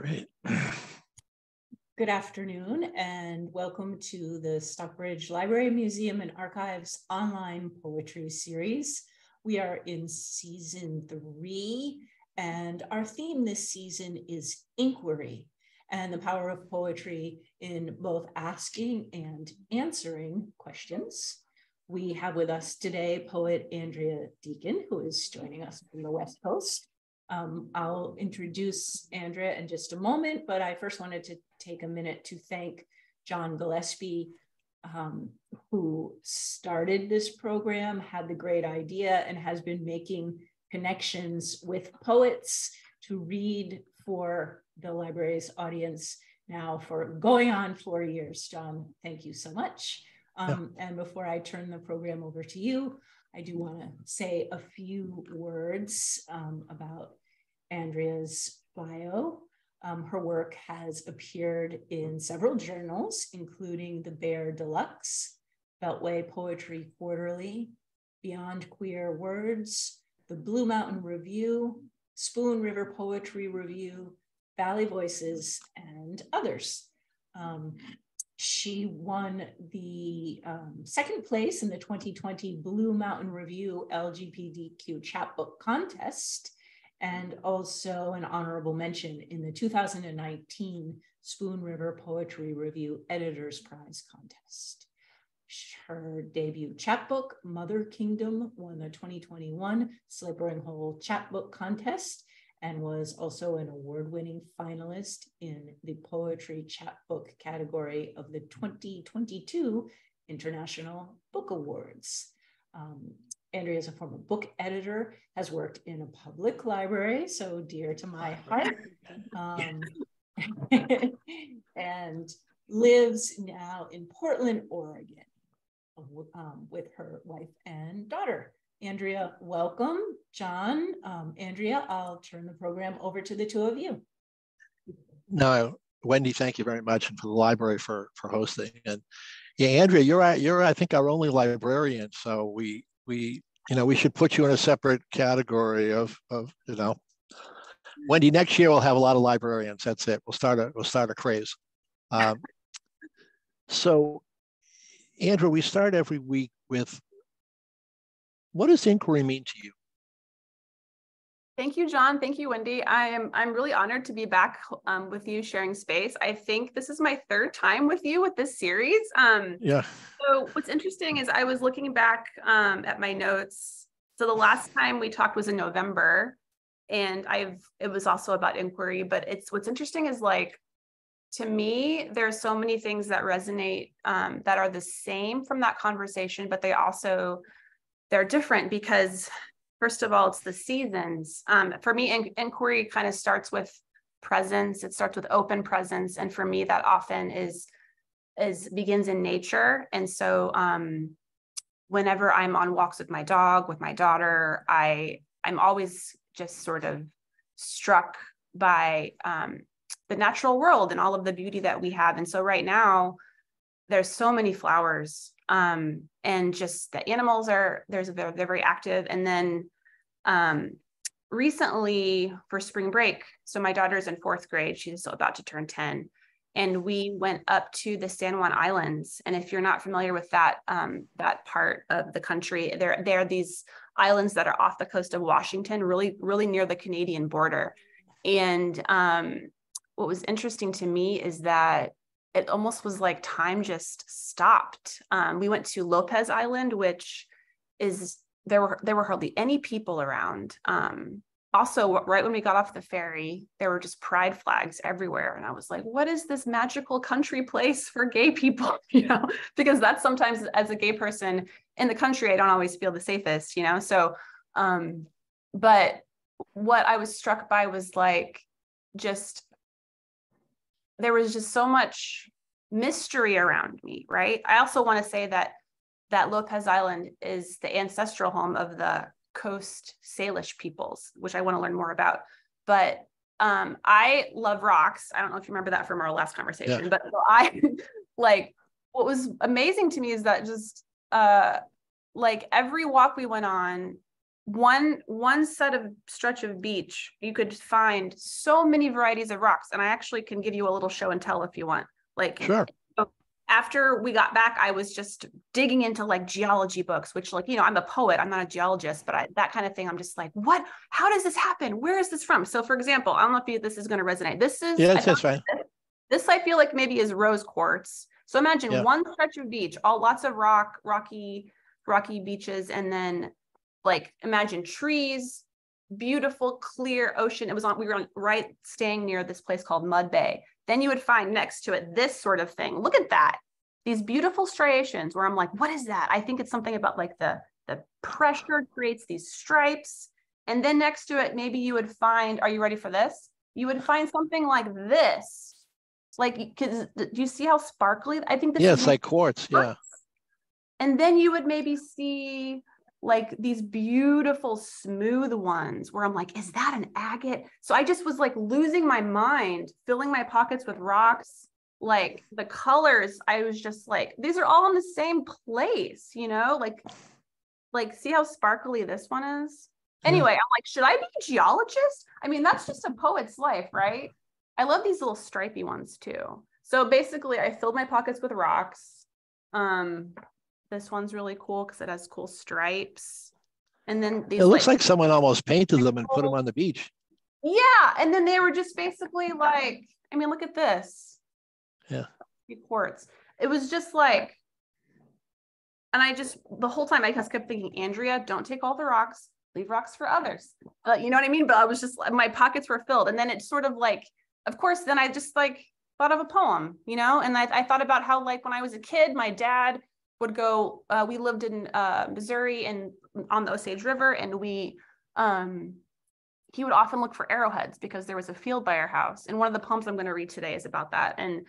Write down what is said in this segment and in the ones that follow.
Great. Good afternoon and welcome to the Stockbridge Library, Museum and Archives online poetry series. We are in season 3 and our theme this season is inquiry and the power of poetry in both asking and answering questions. We have with us today poet Andrea Deeken, who is joining us from the West Coast. I'll introduce Andrea in just a moment, but I first wanted to take a minute to thank John Gillespie, who started this program, had the great idea, and has been making connections with poets to read for the library's audience now for going on 4 years. John, thank you so much. And before I turn the program over to you, I do want to say a few words about Andrea's bio. Her work has appeared in several journals, including the Bear Deluxe, Beltway Poetry Quarterly, Beyond Queer Words, the Blue Mountain Review, Spoon River Poetry Review, Valley Voices, and others. She won the second place in the 2020 Blue Mountain Review LGBTQ chapbook contest, and also an honorable mention in the 2019 Spoon River Poetry Review Editors Prize contest. Her debut chapbook, Mother Kingdom, won the 2021 Slipper and Hole chapbook contest and was also an award-winning finalist in the Poetry Chapbook category of the 2022 International Book Awards. Andrea is a former book editor, has worked in a public library, so dear to my heart, and lives now in Portland, Oregon, with her wife and daughter. Andrea, welcome. John, Andrea, I'll turn the program over to the two of you. No, Wendy, thank you very much, and for the library for hosting. And yeah, Andrea, you're I think our only librarian, so we should put you in a separate category of Wendy. Next year we'll have a lot of librarians. That's it. We'll start a craze. So, Andrea, we start every week with, what does inquiry mean to you? Thank you, John. Thank you, Wendy. I'm really honored to be back with you sharing space. I think this is my 3rd time with you with this series. Yeah. So what's interesting is I was looking back at my notes. So the last time we talked was in November, and it was also about inquiry. But what's interesting is, like, to me, there's so many things that resonate that are the same from that conversation, but they're different because, first of all, it's the seasons. For me, inquiry kind of starts with presence. It starts with open presence. And for me, that often begins in nature. And so whenever I'm on walks with my dog, with my daughter, I'm always just sort of struck by the natural world and all of the beauty that we have. And so right now, there's so many flowers. And just the animals they're very active. And then recently for spring break, so my daughter's in 4th grade, she's about to turn 10. And we went up to the San Juan Islands. And if you're not familiar with that part of the country, there are these islands that are off the coast of Washington, really, really near the Canadian border. And what was interesting to me is that it almost was like time just stopped. We went to Lopez Island, which is, there were hardly any people around. Also, right when we got off the ferry, there were just pride flags everywhere. And I was like, what is this magical country place for gay people? Because that's sometimes, as a gay person in the country, I don't always feel the safest, So, but what I was struck by was, like, there was just so much mystery around me, right? I also want to say that Lopez Island is the ancestral home of the Coast Salish peoples, which I want to learn more about. But I love rocks. I don't know if you remember that from our last conversation, but what was amazing to me is that just like every walk we went on, one set of stretch of beach, you could find so many varieties of rocks. And I actually can give you a little show and tell if you want. Like, sure. After we got back, I was just digging into like geology books, which, like, you know, I'm a poet, I'm not a geologist, but that kind of thing, I'm just like, what, how does this happen? Where is this from? So for example, I don't know if this is going to resonate. This is, yeah, that's fine. This I feel like maybe is rose quartz. So imagine one stretch of beach, lots of rocky beaches. And then like, imagine trees, beautiful, clear ocean. We were staying near this place called Mud Bay. Then you would find next to it this sort of thing. Look at that. These beautiful striations where I'm like, what is that? I think it's something about like the pressure creates these stripes. And then next to it, maybe you would find, are you ready for this? You would find something like this. Like, because do you see how sparkly? I think this is it's like quartz. Yeah. And then you would maybe see like these beautiful smooth ones where I'm like, is that an agate? So I just was like losing my mind, filling my pockets with rocks, like the colors. I was just like, these are all in the same place, you know, like see how sparkly this one is? Anyway, I'm like, should I be a geologist? I mean, that's just a poet's life, right? I love these little stripy ones too. So basically I filled my pockets with rocks. This one's really cool because it has cool stripes. And then these, it looks like someone almost painted them and put them on the beach. Yeah. And then they were just basically like, I mean, look at this. Yeah. Quartz. It was just like, and the whole time I just kept thinking, Andrea, don't take all the rocks, leave rocks for others. You know what I mean? But I was just, my pockets were filled. And then it's sort of like, of course, then I just like thought of a poem, you know? And I thought about how, like, when I was a kid, my dad would go, we lived in Missouri and on the Osage River, and he would often look for arrowheads because there was a field by our house. And one of the poems I'm going to read today is about that. And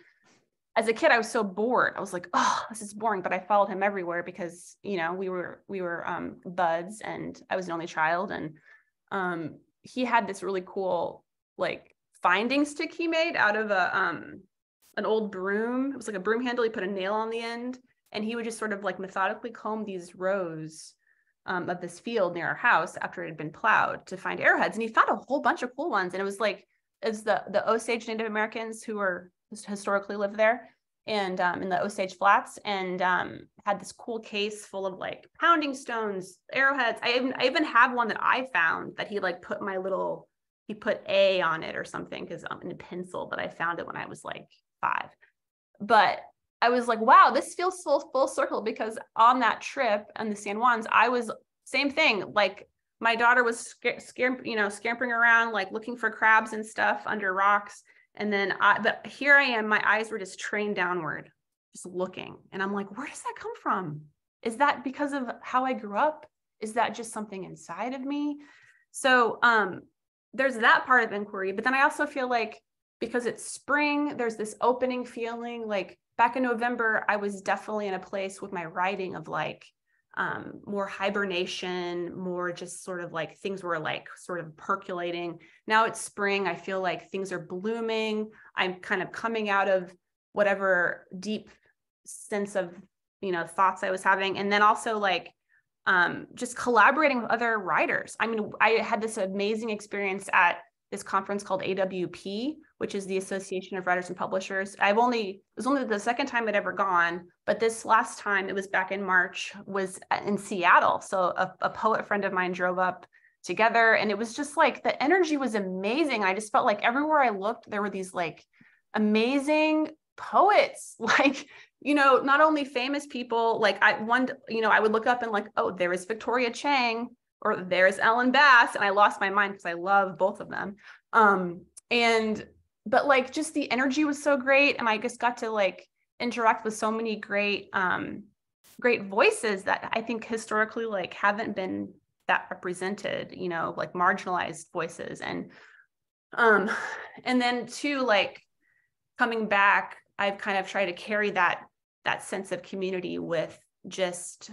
as a kid, I was so bored. I was like, oh, this is boring. But I followed him everywhere because, you know, we were buds, and I was an only child. And he had this really cool, like, finding stick he made out of an old broom. It was like a broom handle. He put a nail on the end. And he would just sort of like methodically comb these rows of this field near our house after it had been plowed to find arrowheads. And he found a whole bunch of cool ones. And it was like, it's the Osage Native Americans who were historically lived there and in the Osage Flats, and had this cool case full of like pounding stones, arrowheads. I even have one that I found that he like he put A on it or something because in a pencil, but I found it when I was like 5. But I was like, wow, this feels full circle, because on that trip and the San Juans, I was same thing. Like my daughter was scampering around, like looking for crabs and stuff under rocks. And then but here I am, my eyes were just trained downward, just looking. And I'm like, where does that come from? Is that because of how I grew up? Is that just something inside of me? So there's that part of inquiry. But then I also feel like because it's spring, there's this opening feeling. Like back in November, I was definitely in a place with my writing of like more hibernation, more just sort of like things were like sort of percolating. Now it's spring. I feel like things are blooming. I'm kind of coming out of whatever deep sense of, thoughts I was having. And then also like just collaborating with other writers. I mean, I had this amazing experience at this conference called AWP, which is the Association of Writers and Publishers. It was only the second time I'd ever gone, but this last time, it was back in March, was in Seattle. So a poet friend of mine drove up together, and it was just like, the energy was amazing. I just felt like everywhere I looked, there were these like amazing poets, like, not only famous people, like I would look up and like, oh, there is Victoria Chang, or there's Ellen Bass, and I lost my mind because I love both of them. But like, just the energy was so great. And I just got to like interact with so many great voices that I think historically like haven't been that represented, like marginalized voices. And then too, like coming back, I've kind of tried to carry that sense of community with just,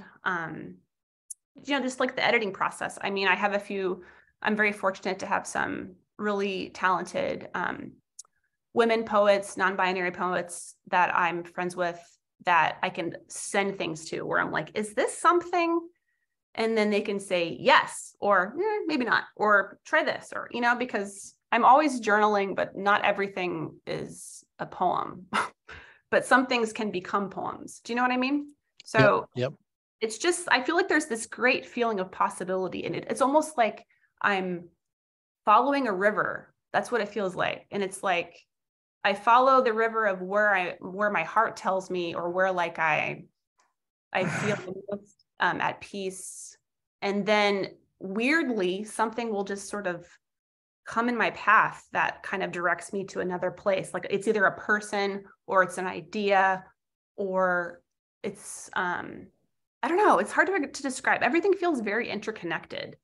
just like the editing process. I mean, I'm very fortunate to have some really talented women poets, non-binary poets that I'm friends with, that I can send things to, where I'm like, is this something? and then they can say yes, or maybe not, or try this, or, you know, because I'm always journaling, but not everything is a poem, but some things can become poems. Do you know what I mean? So yep. It's just, I feel like there's this great feeling of possibility in it. It's almost like I'm following a river. That's what it feels like. And it's like, I follow the river of where my heart tells me, or where like I feel most, at peace. And then weirdly, something will just sort of come in my path that kind of directs me to another place. Like it's either a person, or it's an idea, or it's, I don't know. It's hard to describe. Everything feels very interconnected.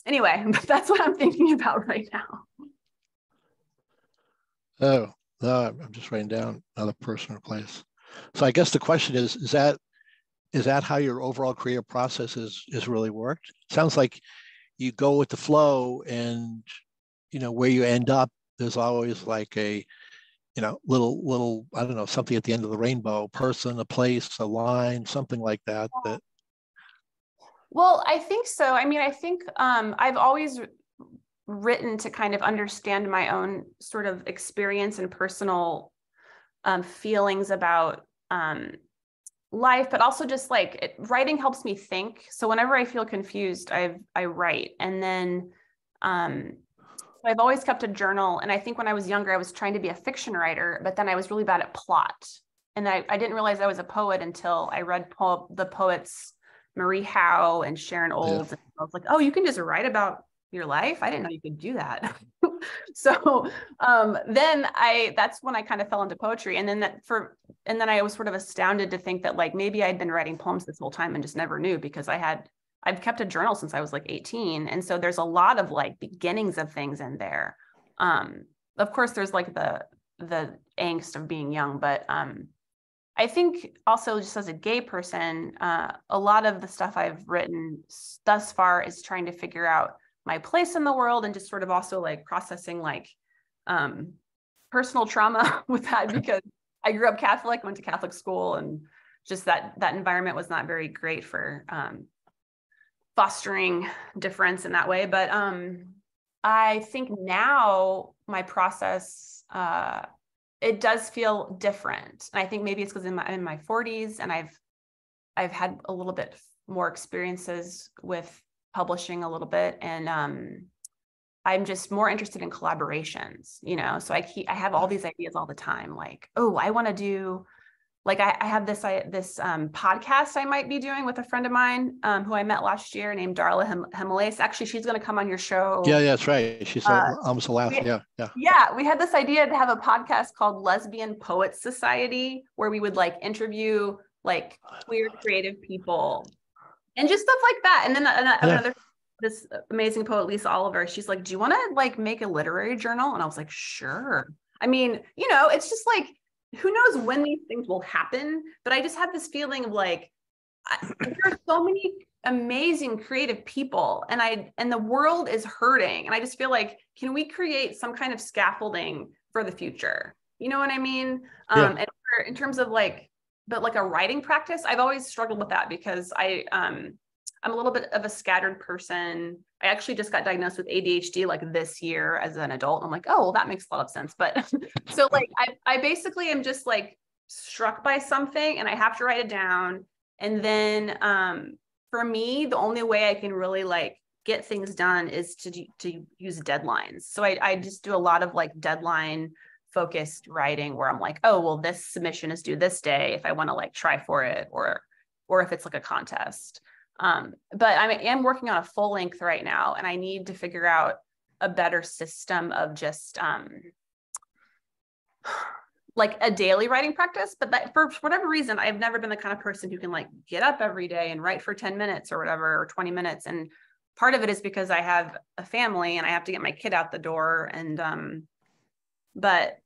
Anyway, that's what I'm thinking about right now. Oh, no, I'm just writing down another person or place. So I guess the question is that how your overall creative process is really worked? Sounds like you go with the flow, and where you end up, there's always like a little I don't know, something at the end of the rainbow, person, a place, a line, something like that. Well, I think so. I mean, I think I've always written to kind of understand my own sort of experience and personal feelings about life, but also just like writing helps me think. So whenever I feel confused, I write. And then I've always kept a journal. And I think when I was younger, I was trying to be a fiction writer, but then I was really bad at plot. And I didn't realize I was a poet until I read the poets Marie Howe and Sharon Olds. Yeah. And I was like, oh, you can just write about your life. I didn't know you could do that. So then that's when I kind of fell into poetry. And then I was sort of astounded to think that like maybe I'd been writing poems this whole time and just never knew, because I've kept a journal since I was like 18. And so there's a lot of like beginnings of things in there. Of course, there's like the angst of being young, but I think also just as a gay person, a lot of the stuff I've written thus far is trying to figure out my place in the world, and just sort of also like processing like personal trauma with that, because I grew up Catholic, went to Catholic school, and just that environment was not very great for fostering difference in that way. But I think now my process, it does feel different. And I think maybe it's because I'm in my 40s, and I've had a little bit more experiences with publishing a little bit. And I'm just more interested in collaborations, so I have all these ideas all the time. Like, oh, I want to do, like, I have this podcast I might be doing with a friend of mine who I met last year, named Darla Himalayas. Actually, she's going to come on your show. Yeah, that's right. She's almost the last. Yeah. We had this idea to have a podcast called Lesbian Poets Society, where we would like interview like queer creative people and just stuff like that. And then another, this amazing poet, Lisa Oliver, she's like, do you want to like make a literary journal? And I was like, sure. I mean, it's just like, who knows when these things will happen, but I just have this feeling of like, there are so many amazing creative people, and the world is hurting. And I just feel like, can we create some kind of scaffolding for the future? You know what I mean? Yeah. And in terms of like, but like a writing practice, I've always struggled with that, because I'm a little bit of a scattered person. I actually just got diagnosed with ADHD like this year as an adult. I'm like, oh, well, that makes a lot of sense. But so like, I basically am just like struck by something and I have to write it down. And then for me, the only way I can really like get things done is to use deadlines. So I just do a lot of like deadline focused writing, where I'm like, oh, well, this submission is due this day if I want to like try for it, or if it's like a contest. But I am working on a full length right now, and I need to figure out a better system of just like a daily writing practice. But that, for whatever reason, I've never been the kind of person who can like get up every day and write for 10 minutes or whatever, or 20 minutes. And part of it is because I have a family and I have to get my kid out the door. And but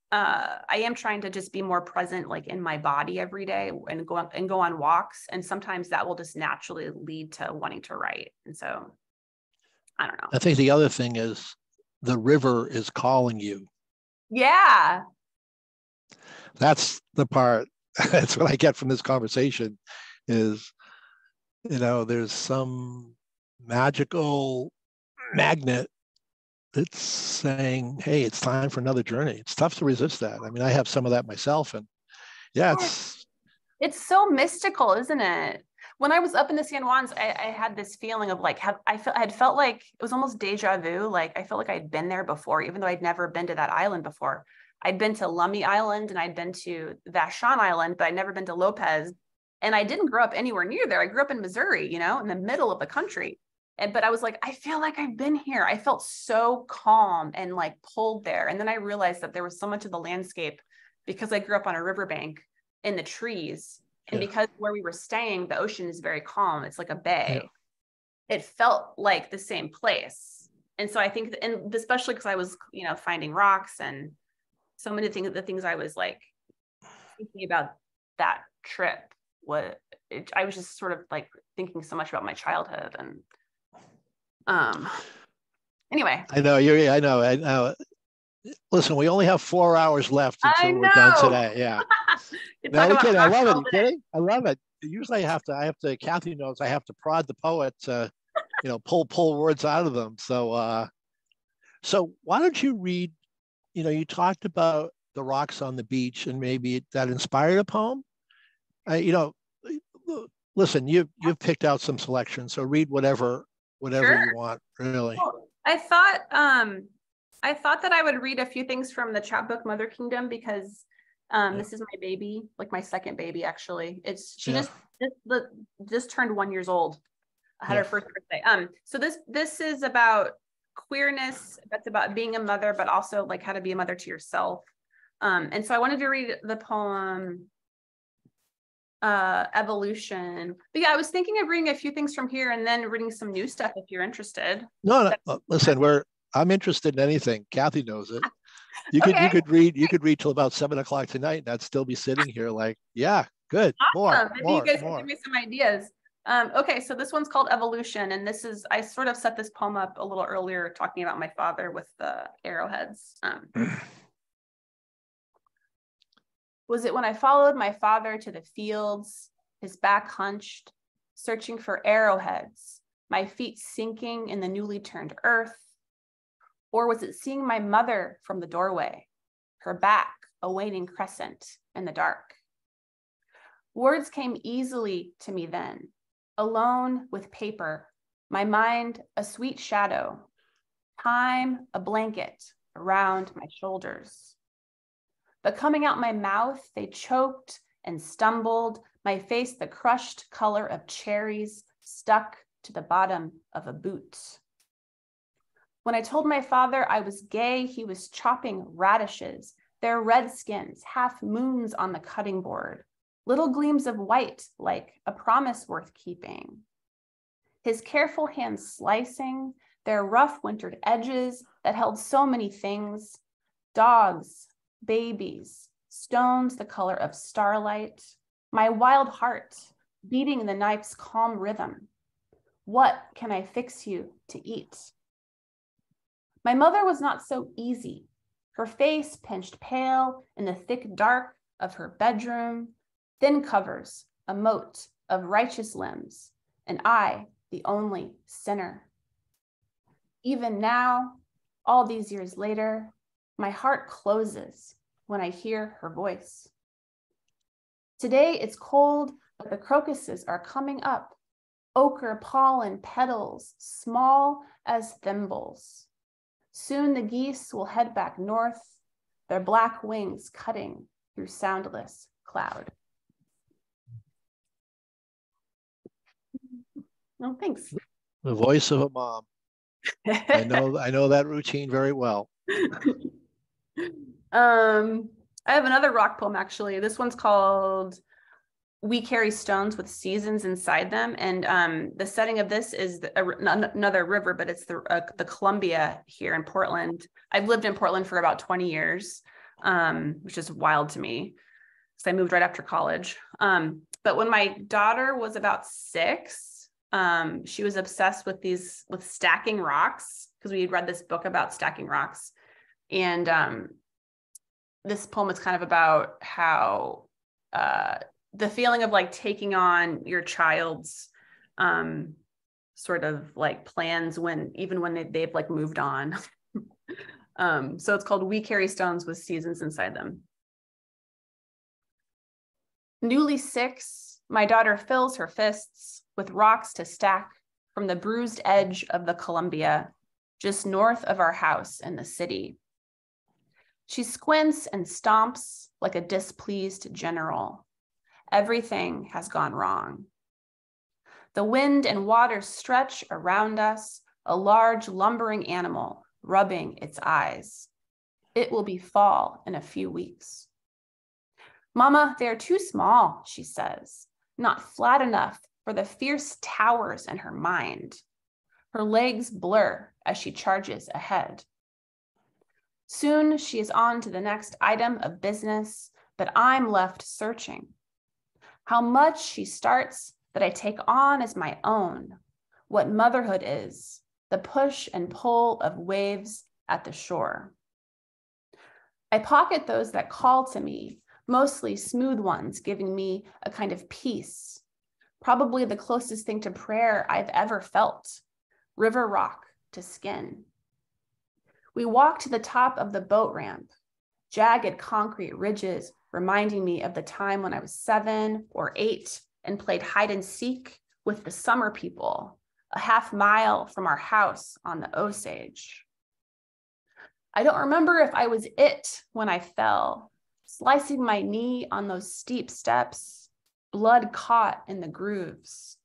I am trying to just be more present, like in my body every day, and go on walks. And sometimes that will just naturally lead to wanting to write. And so, I don't know. I think the other thing is the river is calling you. Yeah. That's the part. That's what I get from this conversation is there's some magical magnet that's saying, hey, it's time for another journey. It's tough to resist that. I mean, I have some of that myself, and yeah, it's so mystical, isn't it? When I was up in the San Juans, I had this feeling of like, I had felt like it was almost deja vu. Like I felt like I'd been there before, even though I'd never been to that island before. I'd been to Lummi Island and I'd been to Vashon Island, but I'd never been to Lopez. And I didn't grow up anywhere near there. I grew up in Missouri, in the middle of the country. But I was like, I feel like I've been here. I felt so calm and like pulled there. And then I realized that there was so much of the landscape because I grew up on a riverbank in the trees. And because where we were staying, the ocean is very calm. It's like a bay. It felt like the same place. And so I think, and especially because I was, finding rocks and so many things, the things I was like thinking about that trip, I was just sort of like thinking so much about my childhood. And anyway. I know. Listen, we only have 4 hours left until we're done today. Yeah. No, we kidding. I love it. You kidding? I love it. Usually I have to, Kathy knows I have to prod the poet to, pull words out of them. So why don't you read, you talked about the rocks on the beach and maybe that inspired a poem. Listen, you've picked out some selections, so read whatever you want, really. Well, I thought that I would read a few things from the chapbook Mother Kingdom because this is my baby, like my second baby, actually. She just turned 1 year old. I had her first birthday. So this is about queerness. That's about being a mother, but also like how to be a mother to yourself. And so I wanted to read the poem Evolution. But yeah, I was thinking of reading a few things from here and then reading some new stuff if you're interested. No, listen, I'm interested in anything. Kathy knows it. You could read till about 7 o'clock tonight and I'd still be sitting here like, yeah, good. Awesome. Maybe you guys can give me some ideas. Okay, so this one's called Evolution, and I sort of set this poem up a little earlier talking about my father with the arrowheads. Was it when I followed my father to the fields, his back hunched, searching for arrowheads, my feet sinking in the newly turned earth? Or was it seeing my mother from the doorway, her back a waning crescent in the dark? Words came easily to me then, alone with paper, my mind a sweet shadow, time a blanket around my shoulders. But coming out my mouth, they choked and stumbled, my face the crushed color of cherries stuck to the bottom of a boot. When I told my father I was gay, he was chopping radishes, their red skins, half moons on the cutting board, little gleams of white like a promise worth keeping. His careful hands slicing, their rough wintered edges that held so many things, dogs, babies, stones the color of starlight, my wild heart beating the knife's calm rhythm. What can I fix you to eat? My mother was not so easy. Her face pinched pale in the thick dark of her bedroom, thin covers, a mote of righteous limbs, and I, the only sinner. Even now, all these years later, my heart closes when I hear her voice. Today it's cold, but the crocuses are coming up, ochre pollen petals, small as thimbles. Soon the geese will head back north, their black wings cutting through soundless cloud. Oh, thanks. The voice of a mom. I know that routine very well. I have another rock poem, actually. This one's called We Carry Stones with Seasons Inside Them. And the setting of this is another river, but it's the Columbia here in Portland. I've lived in Portland for about 20 years, which is wild to me because I moved right after college. But when my daughter was about 6, she was obsessed with stacking rocks because we had read this book about stacking rocks. And this poem is kind of about how the feeling of like taking on your child's sort of like plans even when they've like moved on. So it's called We Carry Stones with Seasons Inside Them. Newly 6, my daughter fills her fists with rocks to stack from the bruised edge of the Columbia, just north of our house in the city. She squints and stomps like a displeased general. Everything has gone wrong. The wind and water stretch around us, a large lumbering animal rubbing its eyes. It will be fall in a few weeks. Mama, they are too small, she says, not flat enough for the fierce towers in her mind. Her legs blur as she charges ahead. Soon she is on to the next item of business, but I'm left searching. How much she starts that I take on as my own, what motherhood is, the push and pull of waves at the shore. I pocket those that call to me, mostly smooth ones, giving me a kind of peace, probably the closest thing to prayer I've ever felt, river rock to skin. We walk to the top of the boat ramp, jagged concrete ridges reminding me of the time when I was 7 or 8 and played hide and seek with the summer people, a half-mile from our house on the Osage. I don't remember if I was it when I fell, slicing my knee on those steep steps, blood caught in the grooves.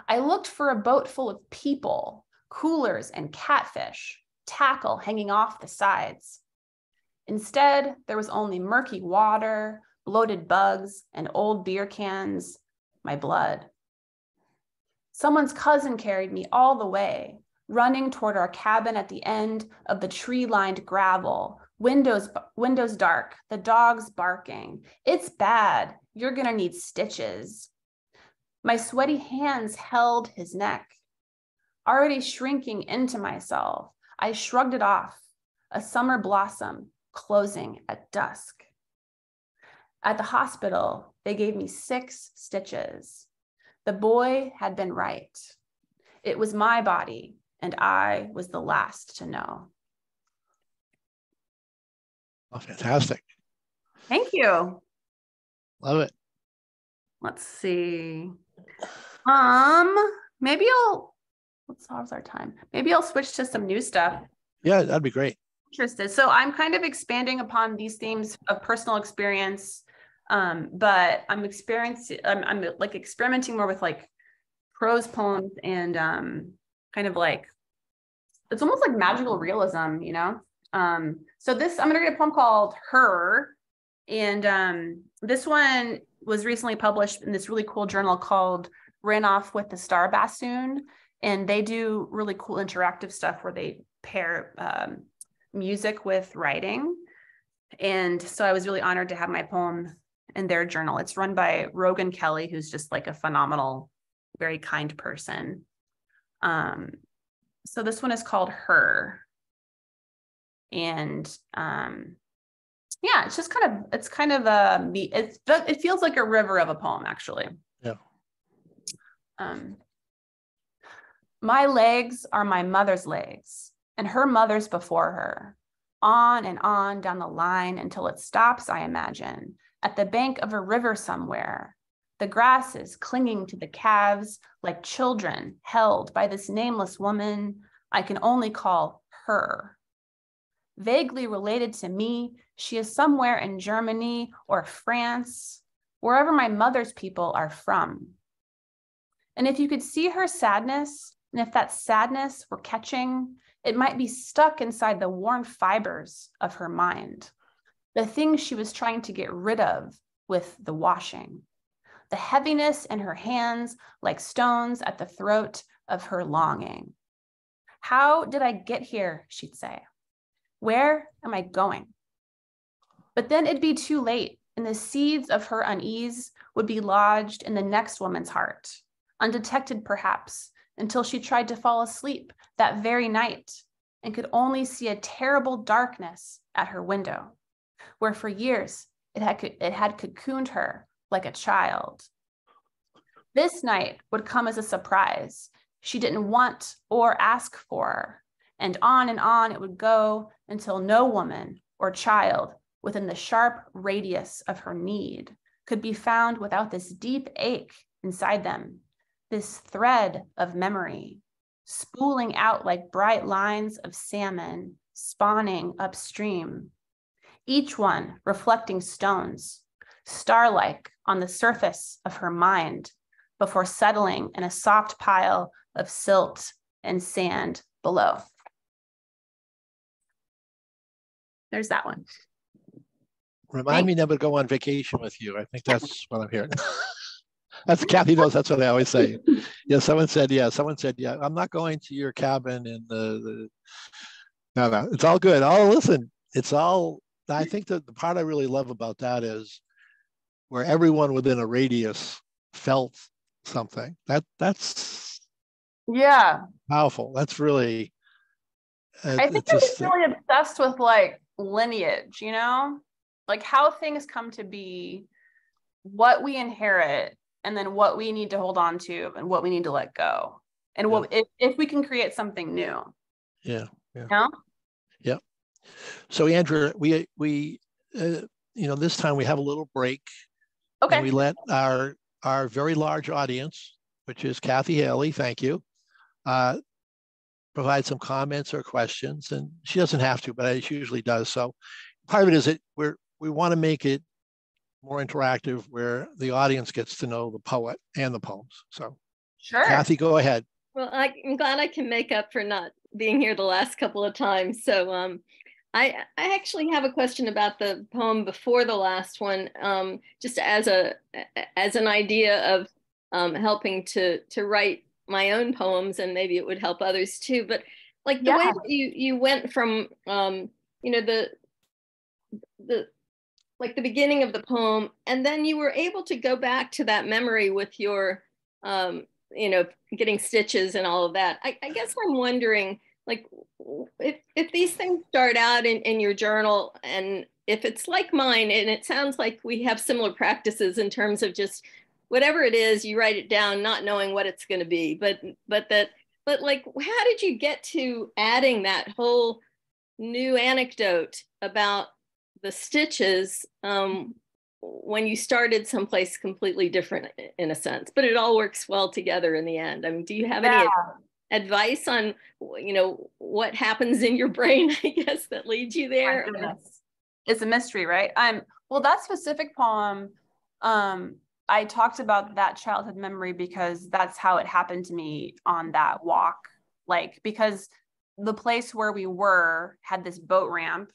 I looked for a boat full of people, coolers and catfish, tackle hanging off the sides. Instead, there was only murky water, bloated bugs, and old beer cans, my blood. Someone's cousin carried me all the way, running toward our cabin at the end of the tree-lined gravel, windows dark, the dogs barking. It's bad. You're gonna need stitches. My sweaty hands held his neck. Already shrinking into myself, I shrugged it off, a summer blossom closing at dusk. At the hospital, they gave me 6 stitches. The boy had been right. It was my body, and I was the last to know. Oh, fantastic. Thank you. Love it. Let's see. Maybe how's our time? Maybe I'll switch to some new stuff. Yeah, that'd be great. Interested. So I'm kind of expanding upon these themes of personal experience, but I'm like experimenting more with like prose poems and kind of like, it's almost like magical realism, you know? So I'm gonna read a poem called Her, and this one was recently published in this really cool journal called Ran Off with the Star Bassoon, and they do really cool interactive stuff where they pair music with writing. And so I was really honored to have my poem in their journal. It's run by Rogan Kelly, who's just like a phenomenal, very kind person. So this one is called Her. And yeah, it feels like a river of a poem, actually. Yeah. My legs are my mother's legs, and her mother's before her, on and on down the line until it stops, I imagine, at the bank of a river somewhere, the grasses clinging to the calves like children held by this nameless woman I can only call Her. Vaguely related to me, she is somewhere in Germany or France, wherever my mother's people are from. And if you could see her sadness, and if that sadness were catching, it might be stuck inside the worn fibers of her mind, the thing she was trying to get rid of with the washing, the heaviness in her hands like stones at the throat of her longing. How did I get here, she'd say. Where am I going? But then it'd be too late, and the seeds of her unease would be lodged in the next woman's heart, undetected perhaps, until she tried to fall asleep that very night and could only see a terrible darkness at her window, where for years it had cocooned her like a child. This night would come as a surprise she didn't want or ask for. And on it would go until no woman or child within the sharp radius of her need could be found without this deep ache inside them, this thread of memory, spooling out like bright lines of salmon spawning upstream, each one reflecting stones, star-like on the surface of her mind before settling in a soft pile of silt and sand below. There's that one. Remind me never to go on vacation with you. I think that's what I'm hearing. That's Kathy knows. That's what I always say. Yeah, someone said, yeah, I'm not going to your cabin in no, it's all good. Oh, listen, it's all, I think that the part I really love about that is where everyone within a radius felt something. That's powerful. That's really, I think I'm just really obsessed with like lineage, you know, like how things come to be, what we inherit, and then what we need to hold on to and what we need to let go. And what if we can create something new. Yeah. You know? Yeah. So Andrea, we this time we have a little break. Okay. And we let our very large audience, which is Kathy Haley, thank you, provide some comments or questions. And she doesn't have to, but she usually does. So part of it is that we want to make it more interactive where the audience gets to know the poet and the poems. So sure. Kathy, go ahead. Well, I'm glad I can make up for not being here the last couple of times. So I actually have a question about the poem before the last one, just as an idea of helping to write my own poems, and maybe it would help others too. But like the way that you went from the like the beginning of the poem, and then you were able to go back to that memory with your getting stitches and all of that. I guess I'm wondering, like, if these things start out in your journal, and if it's like mine, and it sounds like we have similar practices in terms of just whatever it is, you write it down, not knowing what it's going to be, but like, how did you get to adding that whole new anecdote about the stitches when you started someplace completely different in a sense, but it all works well together in the end? I mean, do you have any advice on, what happens in your brain, I guess, that leads you there? It's a mystery, right? Well, that specific poem, I talked about that childhood memory because that's how it happened to me on that walk. Like, because the place where we were had this boat ramp,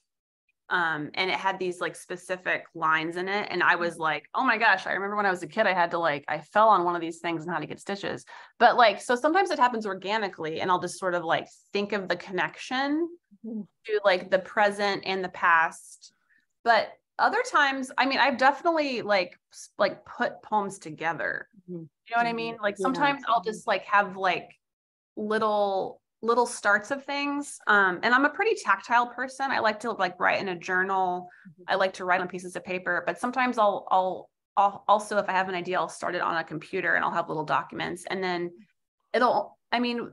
and it had these like specific lines in it. And I was like, oh my gosh, I remember when I was a kid, I fell on one of these things and had to get stitches. But like, so sometimes it happens organically, and I'll just sort of like think of the connection to like the present and the past. But other times, I mean, I've definitely like put poems together. You know what I mean? Like sometimes I'll just like have like little starts of things. And I'm a pretty tactile person. I like to like write in a journal. I like to write on pieces of paper, but sometimes I'll also, if I have an idea, I'll start it on a computer and I'll have little documents, and then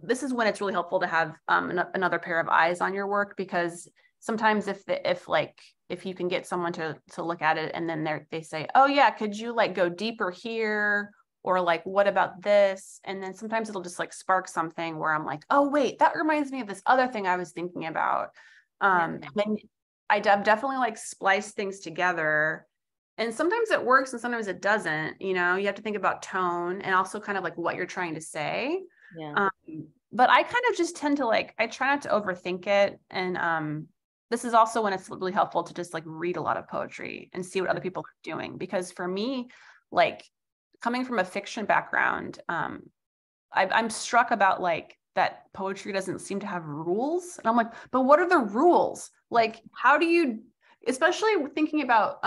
this is when it's really helpful to have another pair of eyes on your work, because sometimes if you can get someone to look at it and then they say, oh yeah, could you like go deeper here? Or like, what about this? And then sometimes it'll just like spark something where I'm like, oh wait, that reminds me of this other thing I was thinking about. And then I definitely like splice things together. And sometimes it works and sometimes it doesn't. You have to think about tone and also kind of like what you're trying to say. Yeah. But I kind of just tend to I try not to overthink it. And this is also when it's really helpful to just like read a lot of poetry and see what other people are doing. Because for me, like coming from a fiction background, I'm struck about like that poetry doesn't seem to have rules. And I'm like, but what are the rules? Like, how do you, especially thinking about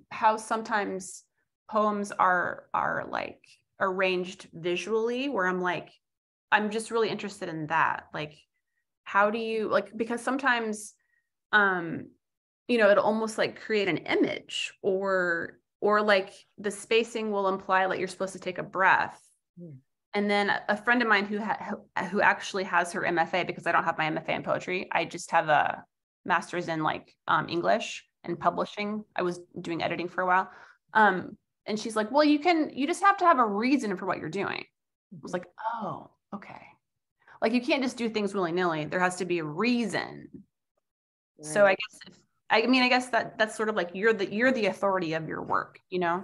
how sometimes poems are like arranged visually, where I'm like, I'm just really interested in that. Like, how do you because sometimes, it'll almost like create an image or like the spacing will imply like you're supposed to take a breath, And then a friend of mine who actually has her MFA, because I don't have my MFA in poetry, I just have a master's in like English and publishing. I was doing editing for a while. And she's like, well, you just have to have a reason for what you're doing. I was like, oh, okay. Like you can't just do things willy-nilly. There has to be a reason. Right. So I guess that's sort of like you're the authority of your work, you know,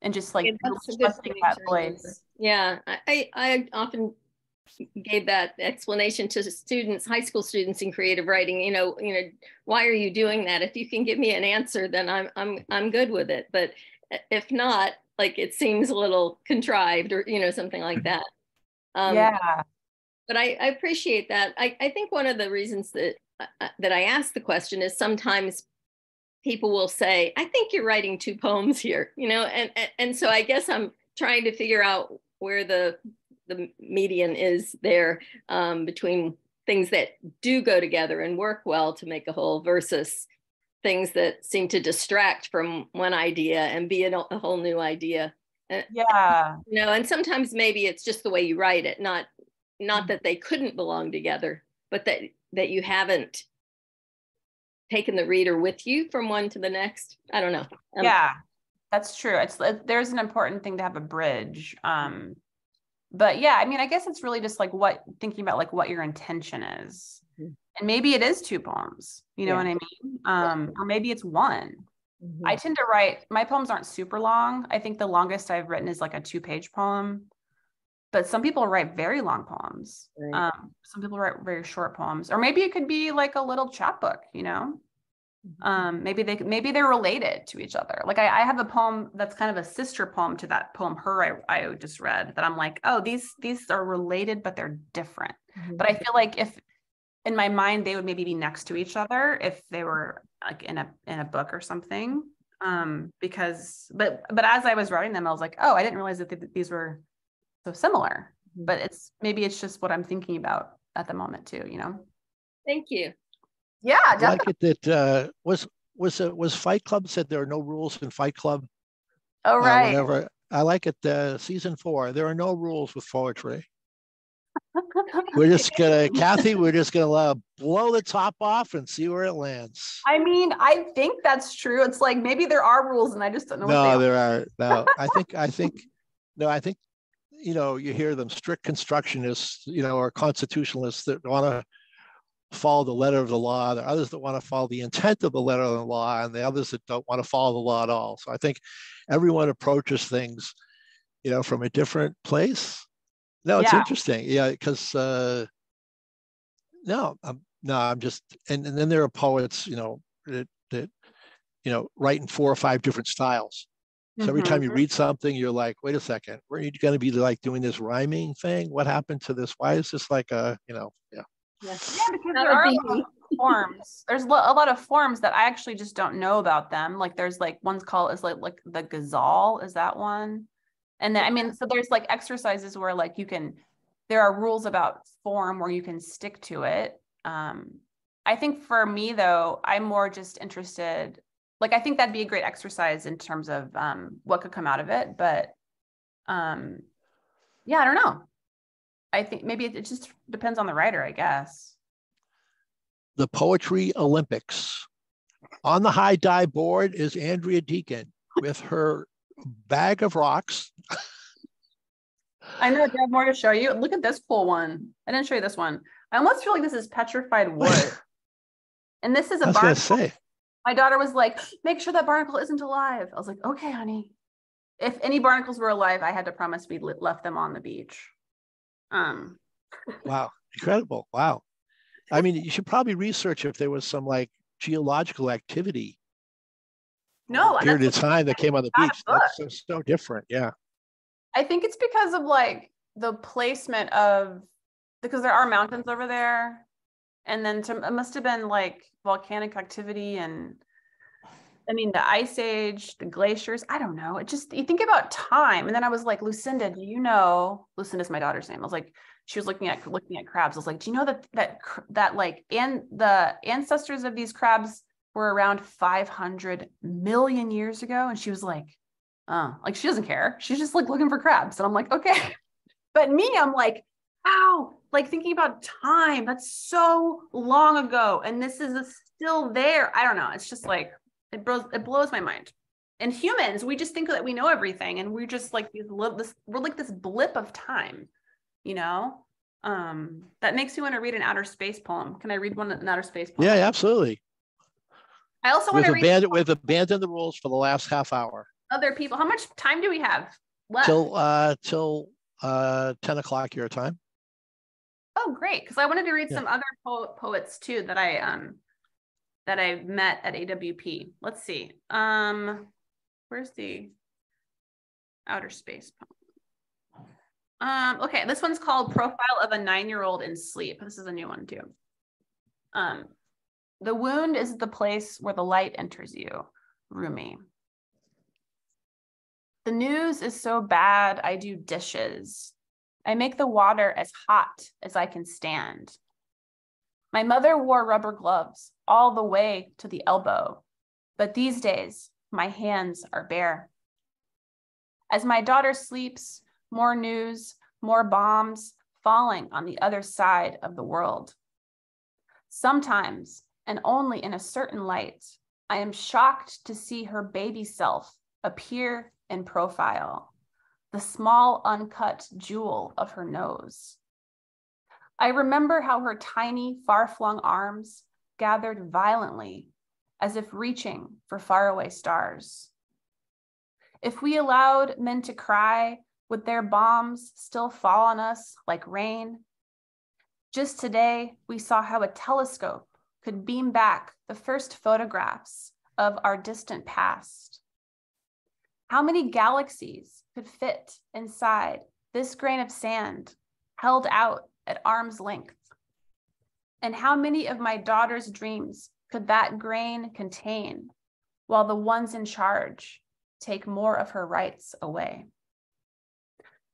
and just like trusting that voice. Yeah, I often gave that explanation to students, high school students in creative writing. You know, why are you doing that? If you can give me an answer, then I'm good with it. But if not, like it seems a little contrived or something like that. Yeah. But I appreciate that. I think one of the reasons that I ask the question is sometimes people will say, I think you're writing 2 poems here, and so I guess I'm trying to figure out where the median is there between things that do go together and work well to make a whole versus things that seem to distract from one idea and be a whole new idea. Yeah. And sometimes maybe it's just the way you write it, not that they couldn't belong together, but that you haven't taken the reader with you from one to the next. I don't know. Yeah, that's true. There's an important thing to have a bridge. But yeah, I mean, I guess it's really just like thinking about like what your intention is. And maybe it is 2 poems, you know what I mean? Or maybe it's 1. I tend to write, my poems aren't super long. I think the longest I've written is like a 2-page poem, but some people write very long poems. Right. Some people write very short poems, or maybe it could be like a little chapbook, maybe they're related to each other. Like I have a poem that's kind of a sister poem to that poem I just read, that I'm like, oh, these are related, but they're different. But I feel like if in my mind they would maybe be next to each other if they were like in a book or something. But as I was writing them, I was like, oh, I didn't realize that these were so similar. But maybe it's just what I'm thinking about at the moment too, Thank you. Yeah, definitely. I like it that was Fight Club said there are no rules in Fight Club. Oh, right. Whenever I like it, season 4, there are no rules with poetry. We're just gonna blow the top off and see where it lands. I mean, I think that's true. It's like maybe there are rules and I just don't know what they are. There are. No, I think you hear them strict constructionists, or constitutionalists that want to follow the letter of the law. There are others that want to follow the intent of the letter of the law, and the others that don't want to follow the law at all. So I think everyone approaches things, from a different place. No, it's interesting. Yeah, because I'm just, and then there are poets, that write in 4 or 5 different styles. So every time you read something, you're like, wait a second, were you going to be like doing this rhyming thing? What happened to this? Why is this like Yeah, because there are a lot of forms. There's a lot of forms that I actually just don't know about them. Like there's like one's called is like the ghazal, is that one? And then so there's like exercises where like there are rules about form where you can stick to it. I think for me though, I'm more just interested, like I think that'd be a great exercise in terms of what could come out of it. But I don't know. I think maybe it just depends on the writer, I guess. The Poetry Olympics. On the high dive board is Andrea Deeken with her bag of rocks. I know. Do you have more to show you? Look at this cool one. I didn't show you this one. I almost feel like this is petrified wood. And this is a barnacle. I was gonna say. My daughter was like, make sure that barnacle isn't alive. I was like, okay, honey. If any barnacles were alive, I had to promise we left them on the beach. Wow, incredible. Wow. I mean, you should probably research if there was some like geological activity. Period of time that came on the beach. That's so different. Yeah. I think it's because of like the placement because there are mountains over there. And then it must have been like volcanic activity and the ice age, the glaciers, I don't know. It just, you think about time. And then I was like, Lucinda, do you know, Lucinda's my daughter's name. I was like, she was looking at crabs. I was like, do you know that like, and the ancestors of these crabs were around 500 million years ago? And she was like, like she doesn't care. She's just like looking for crabs. And I'm like, okay. But me, I'm like, wow, like thinking about time, that's so long ago. And this is still there. I don't know. It's just like, it blows my mind. And humans, we just think that we know everything. And we're just like, we're like this blip of time, you know? That makes me want to read an outer space poem. Can I read an outer space poem? Yeah, absolutely. I also want to read. We've abandoned the rules for the last half hour. Other people. How much time do we have left? Till 10 o'clock your time. Oh, great! Because I wanted to read some other poets too that I met at AWP. Let's see. Where's the outer space poem? Okay, this one's called "Profile of a 9-Year-Old in Sleep." This is a new one too. The wound is the place where the light enters you, Rumi. The news is so bad, I do dishes. I make the water as hot as I can stand. My mother wore rubber gloves all the way to the elbow, but these days, my hands are bare. As my daughter sleeps, more news, more bombs falling on the other side of the world. Sometimes, and only in a certain light, I am shocked to see her baby self appear in profile, the small uncut jewel of her nose. I remember how her tiny, far-flung arms gathered violently as if reaching for faraway stars. If we allowed men to cry, would their bombs still fall on us like rain? Just today, we saw how a telescope could beam back the first photographs of our distant past. How many galaxies could fit inside this grain of sand held out at arm's length? And how many of my daughter's dreams could that grain contain while the ones in charge take more of her rights away?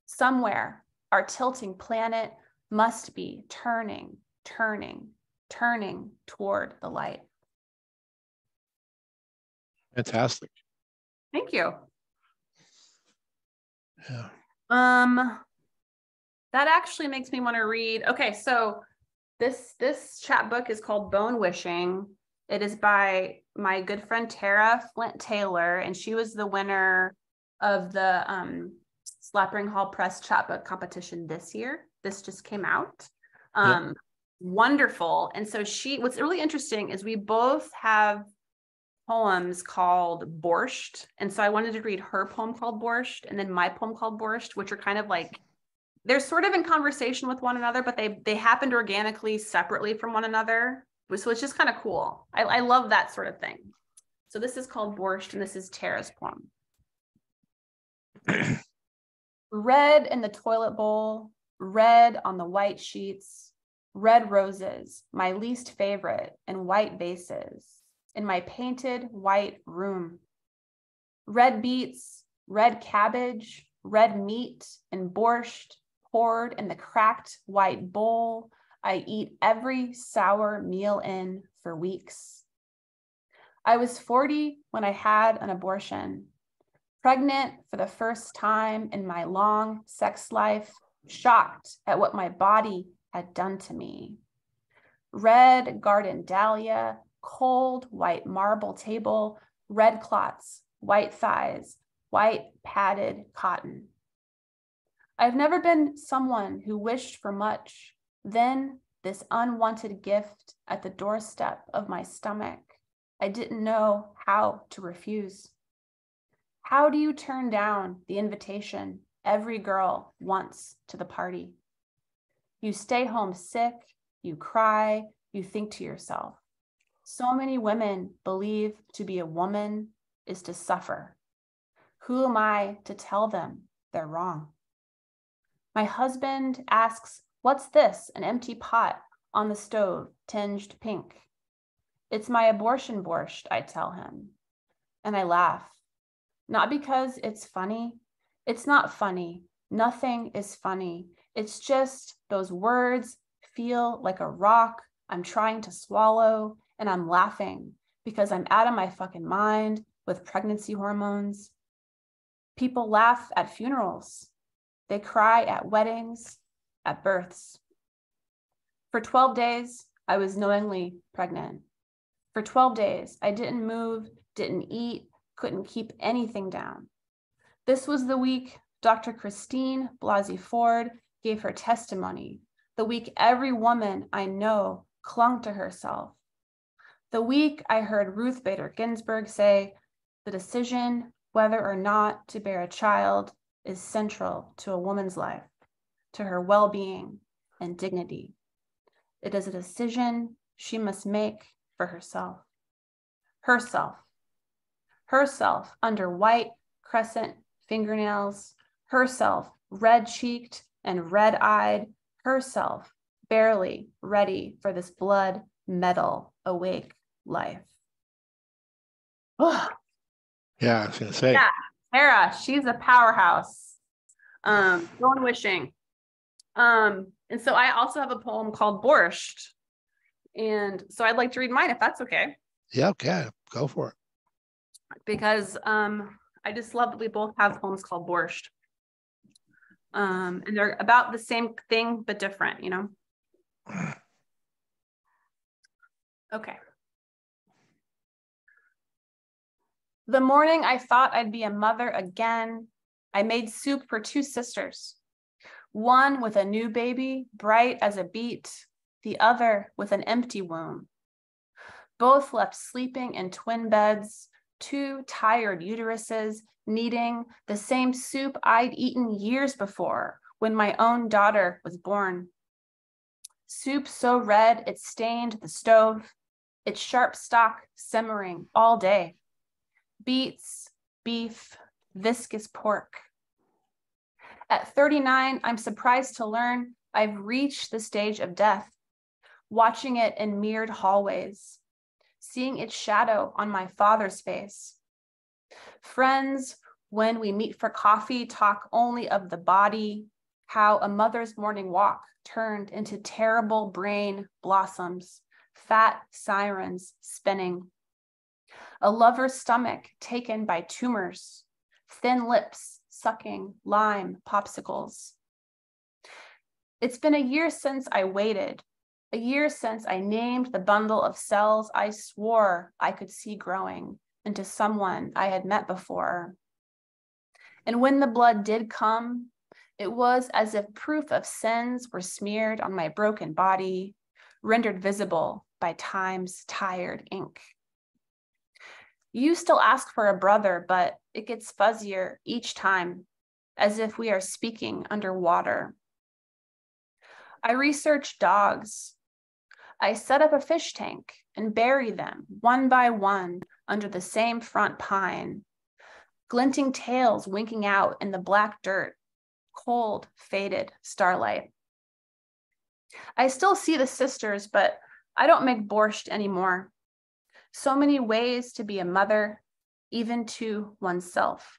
Somewhere, our tilting planet must be turning toward the light. Fantastic. Thank you. Yeah. That actually makes me want to read. Okay, so this chapbook is called Bone Wishing. It is by my good friend Tara Flint Taylor, and she was the winner of the Slappering Hall Press chapbook competition this year. This just came out. Wonderful. And so what's really interesting is we both have poems called Borscht. And so I wanted to read her poem called Borscht and then my poem called Borscht, which are kind of like, they're sort of in conversation with one another, but they happened organically separately from one another. So it's just kind of cool. I love that sort of thing. So this is called Borscht, and this is Tara's poem. Red in the toilet bowl, red on the white sheets, red roses, my least favorite, in white vases, in my painted white room. Red beets, red cabbage, red meat, and borscht poured in the cracked white bowl I eat every sour meal in for weeks. I was 40 when I had an abortion, pregnant for the first time in my long sex life, shocked at what my body had done to me. Red garden dahlia, cold white marble table, red clots, white thighs, white padded cotton. I've never been someone who wished for much. Then this unwanted gift at the doorstep of my stomach, I didn't know how to refuse. How do you turn down the invitation every girl wants to the party? You stay home sick, you cry, you think to yourself, so many women believe to be a woman is to suffer. Who am I to tell them they're wrong? My husband asks, what's this, an empty pot on the stove tinged pink? It's my abortion borscht, I tell him, and I laugh. Not because it's funny. It's not funny. Nothing is funny. It's just those words feel like a rock I'm trying to swallow, and I'm laughing because I'm out of my fucking mind with pregnancy hormones. People laugh at funerals. They cry at weddings, at births. For 12 days, I was knowingly pregnant. For 12 days, I didn't move, didn't eat, couldn't keep anything down. This was the week Dr. Christine Blasey Ford gave her testimony, the week every woman I know clung to herself. The week I heard Ruth Bader Ginsburg say, the decision whether or not to bear a child is central to a woman's life, to her well-being and dignity. It is a decision she must make for herself. Herself under white crescent fingernails, herself red-cheeked and red-eyed, herself barely ready for this blood metal awake life. Yeah, I was gonna say. Yeah, Tara, she's a powerhouse. Going wishing. And so I also have a poem called Borscht. And so I'd like to read mine if that's okay. Yeah, okay, go for it. Because I just love that we both have poems called Borscht. And they're about the same thing, but different, you know? Okay. The morning I thought I'd be a mother again, I made soup for two sisters. One with a new baby, bright as a beet, the other with an empty womb. Both left sleeping in twin beds, two tired uteruses needing the same soup I'd eaten years before when my own daughter was born. Soup so red it stained the stove, its sharp stock simmering all day. Beets, beef, viscous pork. At 39, I'm surprised to learn I've reached the stage of death, watching it in mirrored hallways, seeing its shadow on my father's face. Friends, when we meet for coffee, talk only of the body, how a mother's morning walk turned into terrible brain blossoms, fat sirens spinning. A lover's stomach taken by tumors, thin lips sucking lime popsicles. It's been a year since I waited, a year since I named the bundle of cells I swore I could see growing into someone I had met before. And when the blood did come, it was as if proof of sins were smeared on my broken body, rendered visible by time's tired ink. You still ask for a brother, but it gets fuzzier each time, as if we are speaking underwater. I research dogs. I set up a fish tank and bury them one by one under the same front pine, glinting tails winking out in the black dirt, cold, faded starlight. I still see the sisters, but I don't make borscht anymore. So many ways to be a mother, even to oneself.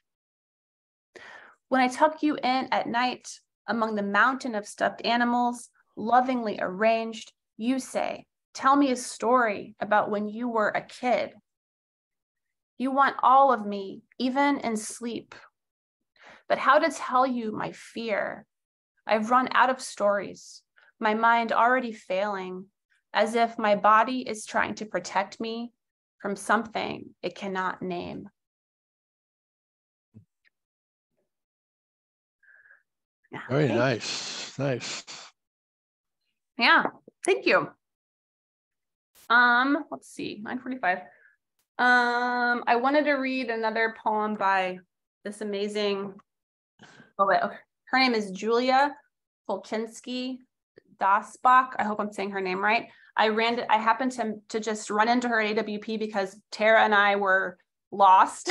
When I tuck you in at night among the mountain of stuffed animals, lovingly arranged, you say, tell me a story about when you were a kid. You want all of me, even in sleep. But how to tell you my fear? I've run out of stories, my mind already failing, as if my body is trying to protect me from something it cannot name. Yeah, Very nice. Yeah, thank you. Let's see, 9:45. I wanted to read another poem by this amazing poet. Okay. Her name is Julia Polchinski Dasbach. I hope I'm saying her name right. I happened to just run into her at AWP because Tara and I were lost.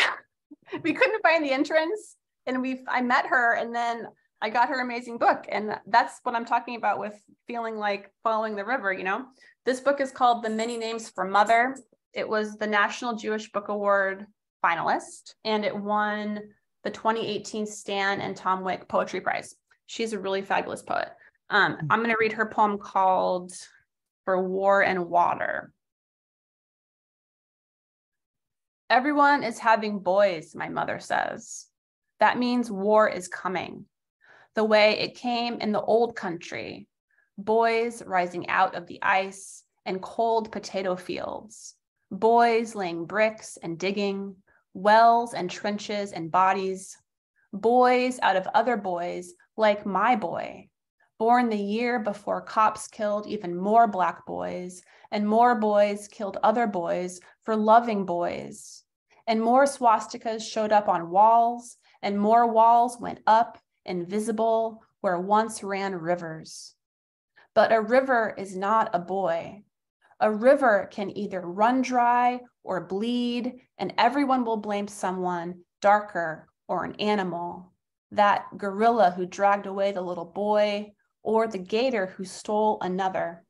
We couldn't find the entrance, and I met her, and then I got her amazing book. And that's what I'm talking about with feeling like following the river, you know? This book is called The Many Names for Mother. It was the National Jewish Book Award finalist, and it won the 2018 Stan and Tom Wick Poetry Prize. She's a really fabulous poet. I'm going to read her poem called For War and Water. Everyone is having boys, my mother says. That means war is coming. the way it came in the old country, boys rising out of the ice and cold potato fields, boys laying bricks and digging, wells and trenches and bodies, boys out of other boys like my boy, born the year before cops killed even more Black boys, and more boys killed other boys for loving boys, and more swastikas showed up on walls, and more walls went up, invisible, where once ran rivers. But a river is not a boy. A river can either run dry or bleed, and everyone will blame someone darker or an animal, that gorilla who dragged away the little boy, or the gator who stole another.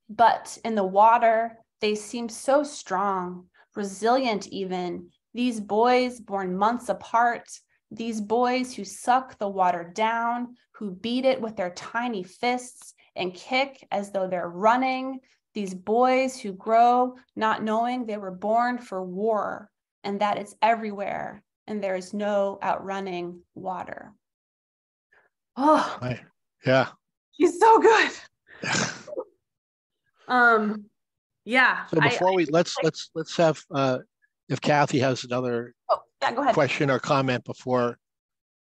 But in the water, they seem so strong, resilient even, these boys born months apart, these boys who suck the water down, who beat it with their tiny fists and kick as though they're running, these boys who grow not knowing they were born for war and that it's everywhere and there is no outrunning water. Oh, yeah. He's so good. Yeah. So before let's have if Kathy has another go ahead. question or comment before.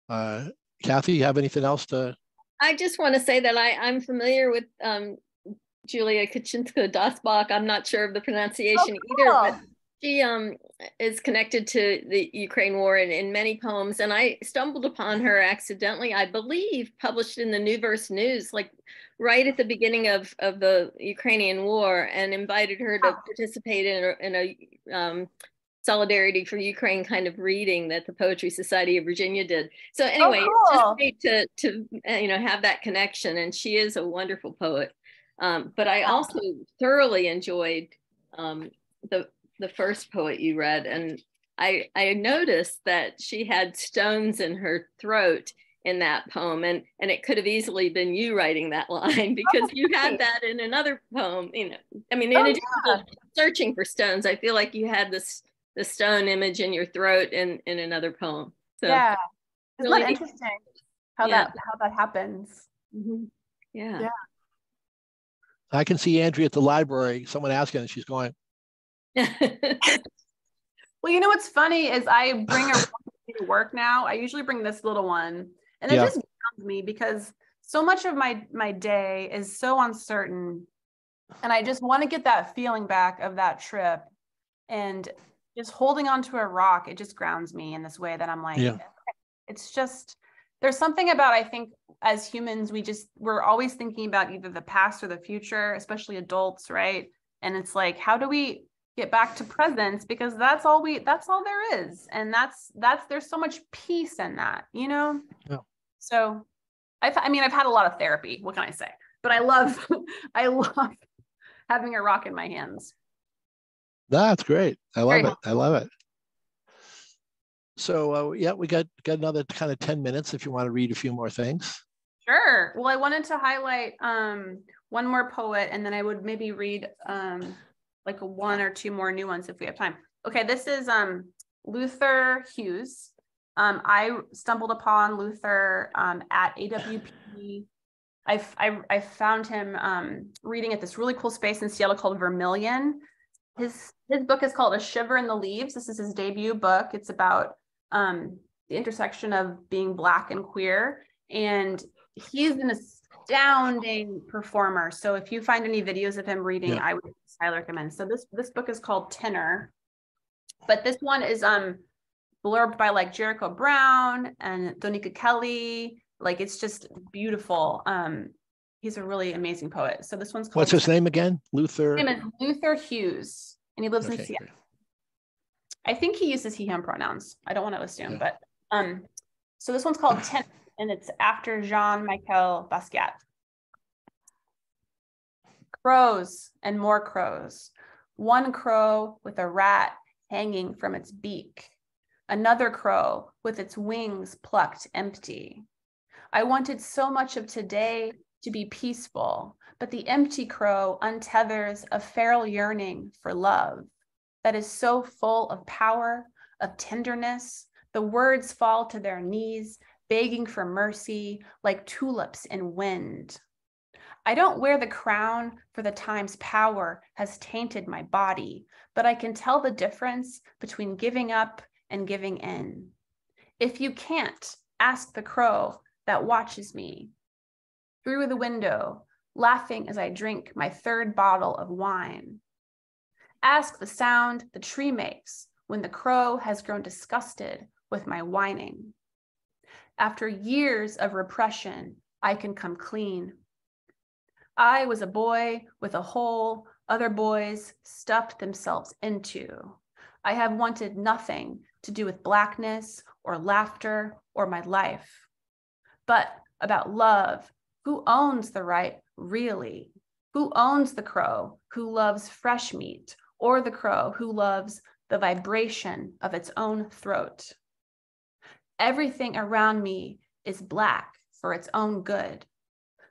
Kathy, you have anything else to? I just want to say that I'm familiar with Julia Kaczynska-Dasbach. I'm not sure of the pronunciation either, but she is connected to the Ukraine war in many poems. And I stumbled upon her accidentally, I believe, published in the New Verse News, like right at the beginning of the Ukrainian war, and invited her to participate in a Solidarity for Ukraine kind of reading that the Poetry Society of Virginia did. So anyway, it's just great to have that connection. And she is a wonderful poet. But I also thoroughly enjoyed the first poet you read, and I noticed that she had stones in her throat in that poem, and it could have easily been you writing that line, because you had that in another poem. In addition to searching for stones, I feel like you had the stone image in your throat in another poem. So yeah, isn't really that interesting how that happens? Mm-hmm. Yeah. I can see Andrea at the library, someone asking, and she's going. Well, you know what's funny is I bring her to work now. I usually bring this little one, and it just grounds me, because so much of my day is so uncertain, and I just want to get that feeling back of that trip, and just holding onto a rock, it just grounds me in this way that I'm like, it's just, there's something about, I think as humans, we're always thinking about either the past or the future, especially adults, right? And it's like, how do we get back to presence? Because that's all there is. And there's so much peace in that, Yeah. So I've had a lot of therapy. What can I say? But I love having a rock in my hands. That's great. I love it. I love it. So we got another kind of 10 minutes if you want to read a few more things. Sure. Well, I wanted to highlight one more poet, and then I would maybe read like one or two more new ones if we have time. Okay, this is Luther Hughes. I stumbled upon Luther at AWP. I found him reading at this really cool space in Seattle called Vermilion. His book is called A Shiver in the Leaves. This is his debut book. It's about the intersection of being Black and queer. And he's an astounding performer. So if you find any videos of him reading, I would highly recommend. So this book is called Tenor. But this one is blurbed by like Jericho Brown and Donika Kelly. Like, it's just beautiful. He's a really amazing poet. So this one's called. What's his name again? Luther. His name is Luther Hughes, and he lives in Seattle. Great. I think he uses he/him pronouns. I don't want to assume, but so this one's called Tenor, and it's after Jean-Michel Basquiat. Crows and more crows. One crow with a rat hanging from its beak. Another crow with its wings plucked empty. I wanted so much of today to be peaceful, but the empty crow untethers a feral yearning for love that is so full of power, of tenderness. The words fall to their knees, begging for mercy like tulips in wind. I don't wear the crown, for the time's power has tainted my body, but I can tell the difference between giving up and giving in. If you can't, ask the crow that watches me through the window, laughing as I drink my third bottle of wine. Ask the sound the tree makes when the crow has grown disgusted with my whining. After years of repression, I can come clean. I was a boy with a hole other boys stuffed themselves into. I have wanted nothing to do with blackness or laughter or my life. But about love, who owns the right really? Who owns the crow who loves fresh meat, or the crow who loves the vibration of its own throat? Everything around me is black for its own good.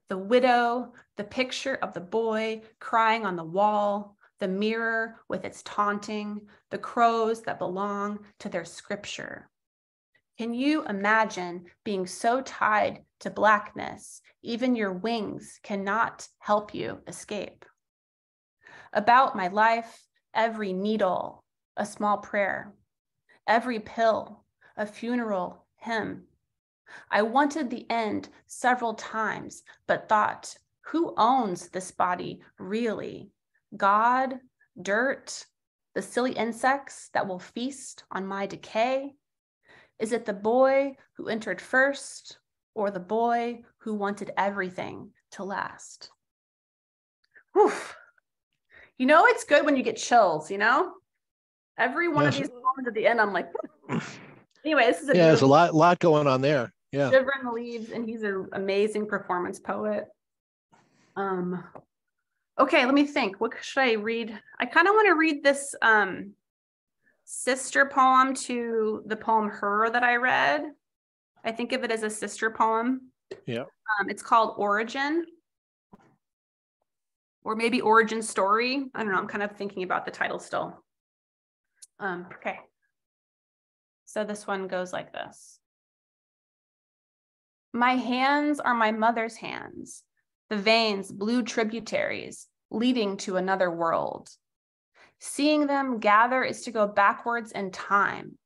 The widow, the picture of the boy crying on the wall, the mirror with its taunting, the crows that belong to their scripture. Can you imagine being so tied to blackness, even your wings cannot help you escape? About my life, every needle, a small prayer, every pill, a funeral hymn. I wanted the end several times, but thought, who owns this body really? God, dirt, the silly insects that will feast on my decay? Is it the boy who entered first, or the boy who wanted everything to last? Whew. You know, it's good when you get chills, you know? Every one of these moments at the end, I'm like, anyway, this is there's a lot going on there. Yeah. Shiver in the Leaves, and he's an amazing performance poet. Okay, let me think. What should I read? I kind of want to read this sister poem to the poem Her that I read. I think of it as a sister poem. Yeah. It's called Origin, or maybe Origin Story. I don't know. I'm kind of thinking about the title still. Okay. So this one goes like this. My hands are my mother's hands, the veins blue tributaries leading to another world. Seeing them gather is to go backwards in time,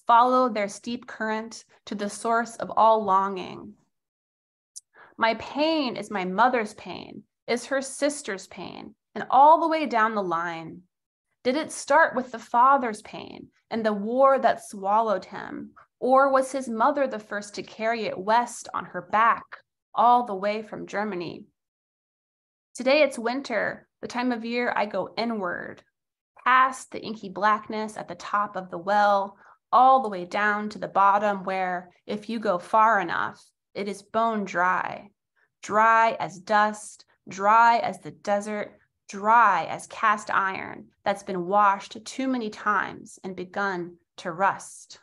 follow their steep current to the source of all longing. My pain is my mother's pain, is her sister's pain, and all the way down the line. Did it start with the father's pain and the war that swallowed him? Or was his mother the first to carry it west on her back, all the way from Germany? Today it's winter, the time of year I go inward, past the inky blackness at the top of the well, all the way down to the bottom where, if you go far enough, it is bone dry, dry as dust, dry as the desert, dry as cast iron that's been washed too many times and begun to rust.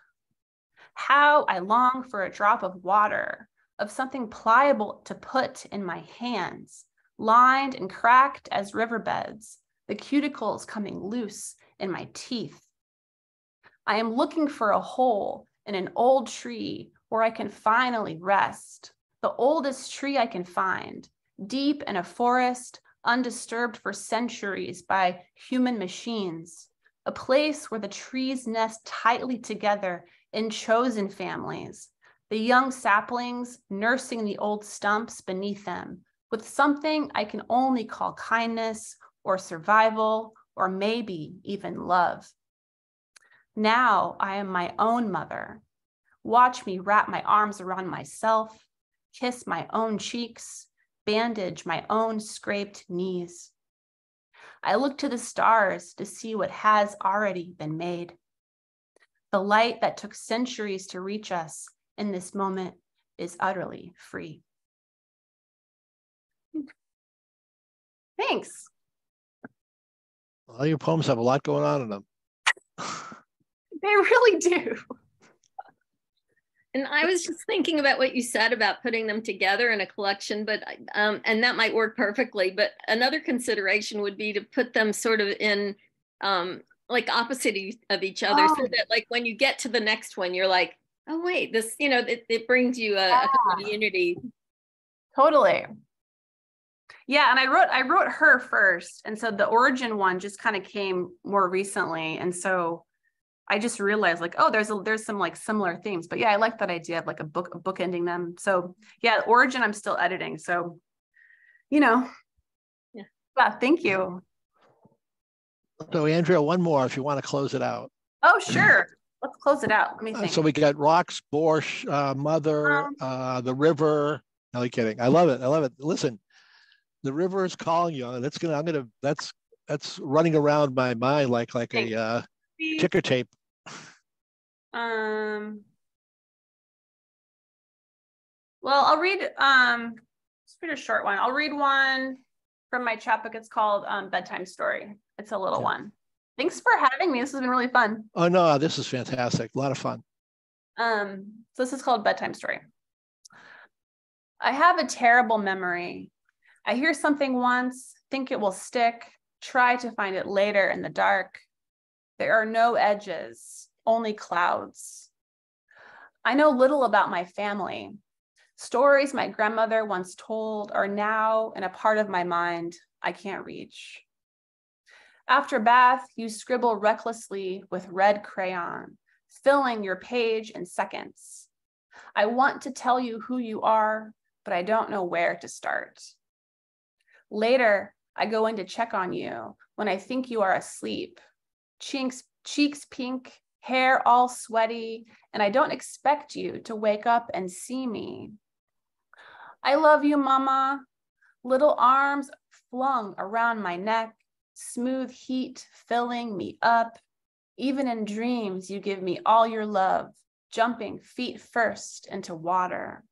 How I long for a drop of water, of something pliable to put in my hands, lined and cracked as riverbeds, the cuticles coming loose in my teeth. I am looking for a hole in an old tree where I can finally rest, the oldest tree I can find, deep in a forest, undisturbed for centuries by human machines, a place where the trees nest tightly together in chosen families, the young saplings nursing the old stumps beneath them with something I can only call kindness or survival or maybe even love. Now I am my own mother. Watch me wrap my arms around myself, kiss my own cheeks, bandage my own scraped knees. I look to the stars to see what has already been made. The light that took centuries to reach us in this moment is utterly free. Thanks. All your poems have a lot going on in them. They really do. And I was just thinking about what you said about putting them together in a collection, but and that might work perfectly. But another consideration would be to put them sort of in like opposite of each other, so that like when you get to the next one, you're like, Oh wait, this, you know, it brings you a community. Totally. Yeah, and I wrote her first, and so the origin one just kind of came more recently, and so I just realized like, oh, there's some like similar themes. But yeah, I like that idea of like a book ending them. So yeah, origin I'm still editing. So, you know, yeah, thank you. So Andrea, one more if you want to close it out. Oh, sure. Let's close it out. Let me think. So we got rocks, borscht, mother, the river. No kidding. I love it. I love it. Listen, the river is calling you. That's running around my mind like a ticker tape. Well, I'll read let's read a short one. I'll read one from my chapbook. It's called Bedtime Story. It's a little one. Thanks for having me. This has been really fun. Oh no, this is fantastic. A lot of fun. So this is called Bedtime Story. I have a terrible memory. I hear something once, think it will stick, try to find it later in the dark. There are no edges, only clouds. I know little about my family. Stories my grandmother once told are now in a part of my mind I can't reach. After bath, you scribble recklessly with red crayon, filling your page in seconds. I want to tell you who you are, but I don't know where to start. Later, I go in to check on you when I think you are asleep. Cheeks pink, hair all sweaty, and I don't expect you to wake up and see me. I love you, Mama. Little arms flung around my neck, smooth heat filling me up. Even in dreams, you give me all your love, jumping feet first into water.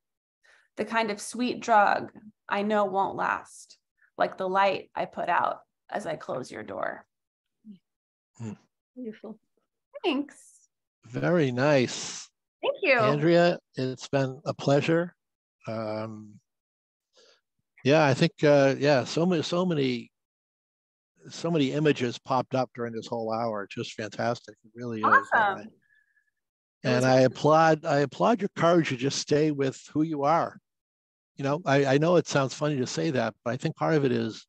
The kind of sweet drug I know won't last, like the light I put out as I close your door. Beautiful. Thanks. Very nice. Thank you. Andrea, it's been a pleasure. Yeah, I think, so many images popped up during this whole hour. Just fantastic. It really Awesome. is. And I applaud your courage to just stay with who you are. You know, I know it sounds funny to say that, but I think part of it is,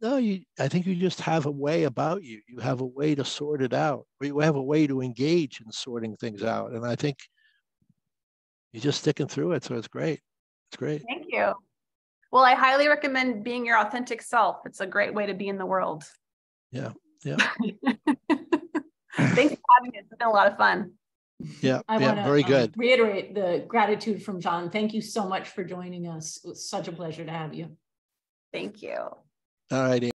I think you just have a way about you. You have a way to sort it out, or you have a way to engage in sorting things out. And I think you're just sticking through it. So it's great. It's great. Thank you. Well, I highly recommend being your authentic self. It's a great way to be in the world. Yeah. Yeah. Thanks for having me. It's been a lot of fun. Yeah. I want to very good. reiterate the gratitude from John. Thank you so much for joining us. It was such a pleasure to have you. Thank you. All right.